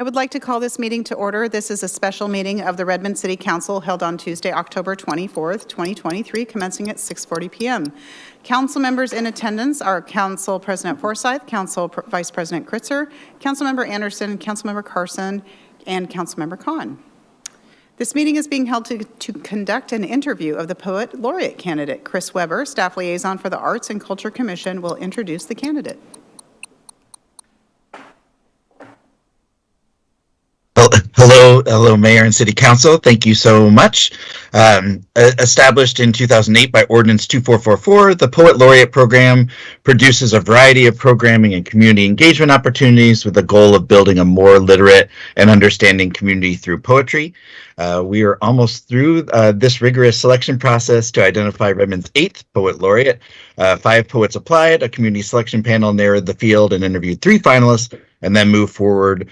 I would like to call this meeting to order. This is a special meeting of the Redmond City Council held on Tuesday, October 24th, 2023, commencing at 6:40 p.m. Council members in attendance are Council President Forsyth, Vice President Kritzer, Councilmember Anderson, Councilmember Carson, and Councilmember Kahn. This meeting is being held to conduct an interview of the Poet Laureate candidate. Chris Weber, Staff Liaison for the Arts and Culture Commission, will introduce the candidate. Hello, Mayor and City Council. Thank you so much. Established in 2008 by Ordinance 2444, the Poet Laureate Program produces a variety of programming and community engagement opportunities with the goal of building a more literate and understanding community through poetry. We are almost through this rigorous selection process to identify Redmond's 8th Poet Laureate. 5 poets applied, a community selection panel narrowed the field and interviewed 3 finalists, and then move forward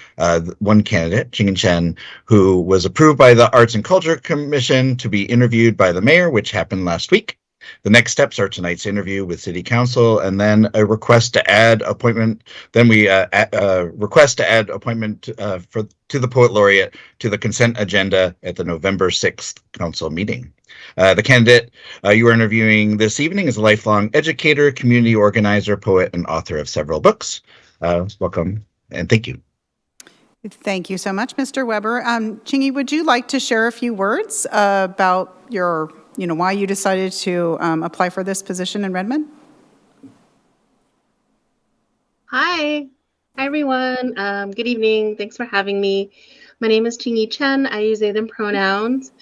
one candidate, Ching Chen, who was approved by the Arts and Culture Commission to be interviewed by the mayor, which happened last week. The next steps are tonight's interview with City Council, and then a request to add appointment. Then we request to add appointment to the Poet Laureate to the consent agenda at the November 6th Council meeting. The candidate you are interviewing this evening is a lifelong educator, community organizer, poet, and author of several books. Welcome. And thank you. Thank you so much, Mr. Weber. Chingy, would you like to share a few words about your, why you decided to apply for this position in Redmond? Hi everyone. Good evening. Thanks for having me. My name is Chingy Chen. I use they, them pronouns.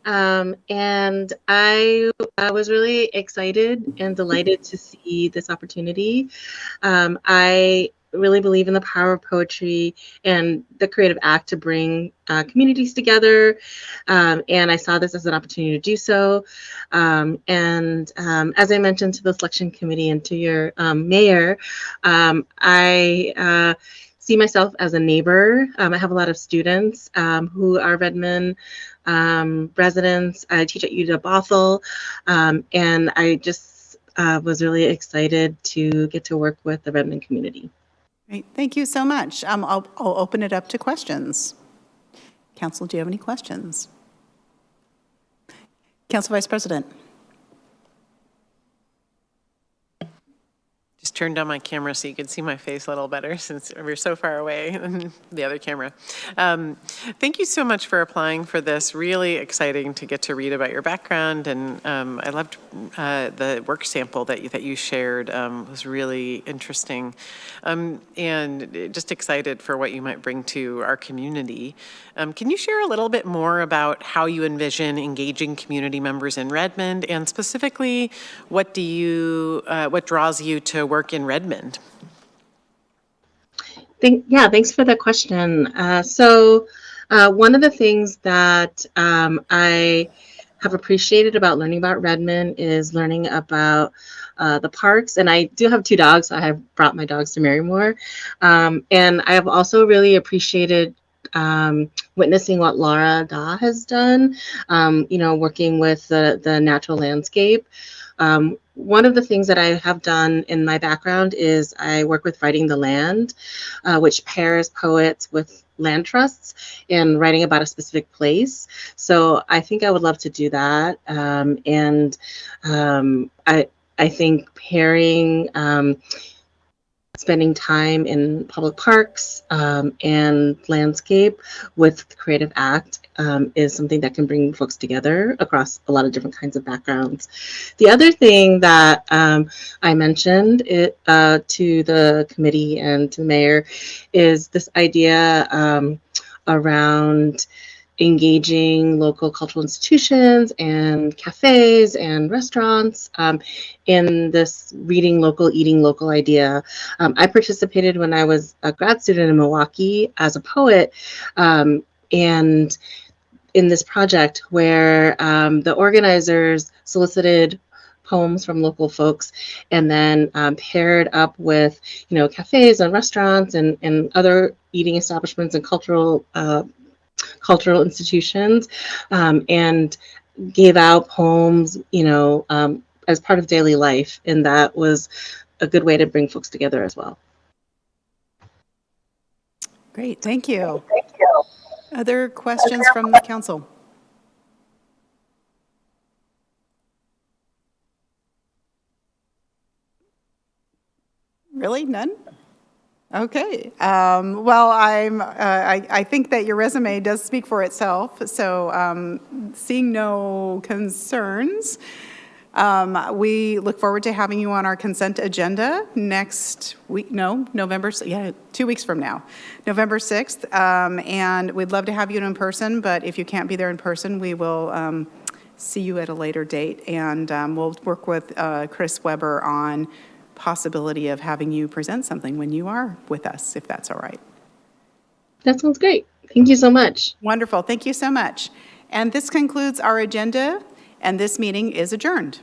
And I was really excited and delighted to see this opportunity. I really believe in the power of poetry and the creative act to bring communities together. And I saw this as an opportunity to do so. As I mentioned to the selection committee and to your mayor, I see myself as a neighbor. I have a lot of students who are Redmond residents. I teach at UW Bothell, and I just was really excited to get to work with the Redmond community. Great. Thank you so much. I'll open it up to questions. Council, do you have any questions? Council Vice President. Just turned on my camera so you could see my face a little better since we're so far away than the other camera. Thank you so much for applying for this. Really exciting to get to read about your background, and I loved the work sample that you shared. Was really interesting, and just excited for what you might bring to our community. Can you share a little bit more about how you envision engaging community members in Redmond, and specifically, what draws you to work in Redmond? Thanks for the question. So one of the things that I have appreciated about learning about Redmond is learning about the parks. And I do have 2 dogs, so I have brought my dogs to Marymore. And I have also really appreciated witnessing what Laura Da has done, working with the natural landscape. One of the things that I have done in my background is I work with Writing the Land, which pairs poets with land trusts and writing about a specific place. So I think I would love to do that. I think pairing spending time in public parks and landscape with the creative act is something that can bring folks together across a lot of different kinds of backgrounds. The other thing that I mentioned to the committee and to the mayor is this idea around engaging local cultural institutions and cafes and restaurants in this reading local, eating local idea. I participated when I was a grad student in Milwaukee as a poet, and in this project where the organizers solicited poems from local folks and then paired up with, cafes and restaurants and other eating establishments and cultural institutions, and gave out poems, as part of daily life. And that was a good way to bring folks together as well. Great, thank you. Other questions from the council? Really? None? Okay. Well, I think that your resume does speak for itself. So seeing no concerns, we look forward to having you on our consent agenda next week. No, November. Yeah, 2 weeks from now, November 6th. And we'd love to have you in person. But if you can't be there in person, we will see you at a later date. And we'll work with Chris Weber on possibility of having you present something when you are with us, if that's all right. That sounds great. Thank you so much. Wonderful. Thank you so much. And this concludes our agenda, and this meeting is adjourned.